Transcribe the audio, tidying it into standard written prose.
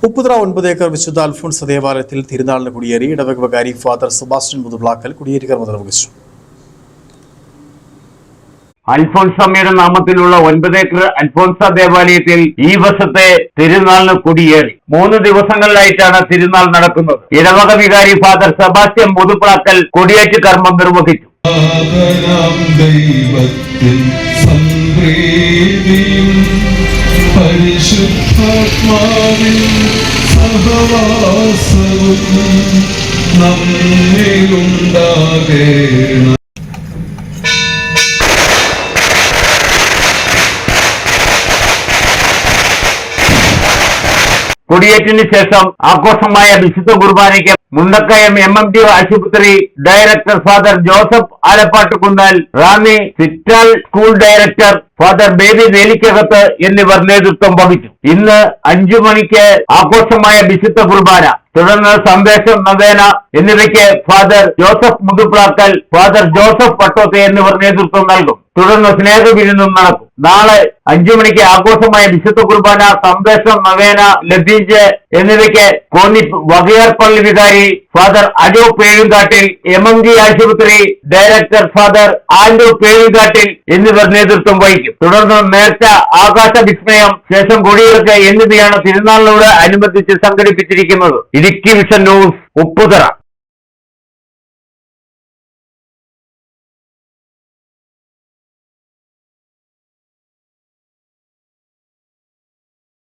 Upputhara 9 acre വിശുദ്ധ അൽഫോൺസ് ദേവാലയത്തിൽ തിരുനാളിന് കുടിയേറി ഇടവക വികാരി ഫാദർ സെബാസ്റ്റ്യൻ മുതുപ്ലാക്കൽ കുടിയേരി കർമ്മം നിർവഹിച്ചു. അൽഫോൻസമ്മയുടെ നാമത്തിലുള്ള 9 ഏക്കർ അൽഫോൻസ ദേവാലയത്തിൽ ഈ വർഷത്തെ തിരുനാളിന് കുടിയേറി 3 ദിവസങ്ങളിലായിട്ടാണ് തിരുനാൾ നടക്കുന്നത്. ഇടവക വികാരി ഫാദർ സെബാസ്റ്റ്യൻ മുതുപ്ലാക്കൽ കൊടിയേറ്റ് കർമ്മം നിർവഹിച്ചു. പരിശുദ്ധാത്മാവിൻ സഹവാസവും നമ്മിലുണ്ടാകേണം. കൊടിയേറ്റിന് ശേഷം ആഘോഷമായ വിശുദ്ധ കുർബാനയ്ക്ക് മുണ്ടക്കയം MMD ആശുപത്രി director father Joseph Alappattukunnal, Ranni Citadel school director father Baby Velikkakath എന്നിവർ നേതൃത്വം വഹിച്ചു. ഇന്ന് 5 മണിക്ക് ആഘോഷമായ വിശുദ്ധ കുർബാന, തുടർന്ന് സന്ദേശം, നവേന എന്നിവയ്ക്ക് father Joseph Muthuplackal, father Joseph Pattothe എന്നിവർ നേതൃത്വം നൽകും. തുടർന്ന് സ്നേഹവിരുന്നും നടക്കും. നാളെ 5 മണിക്ക് ആഘോഷമായ വിശുദ്ധ കുർബാന, സന്ദേശം, നവേന, ലതീജ് എന്നിവയ്ക്ക് കോന്നി വകയാർ പള്ളി വികാരി ഫാദർ അജോ പേഴുങ്കാട്ടിൽ, MMD ആശുപത്രി ഡയറക്ടർ ഫാദർ ആൻഡ്രൂ പേഴുങ്കാട്ടിൽ എന്നിവർ നേതൃത്വം വഹിക്കും. തുടർന്ന് നേർച്ച, ആകാശ വിസ്മയം, ശേഷം കൊടിയിറക്ക് എന്നിവയാണ് തിരുനാളിനോട് അനുബന്ധിച്ച് സംഘടിപ്പിച്ചിരിക്കുന്നത്. Idukki vision news, Upputhara.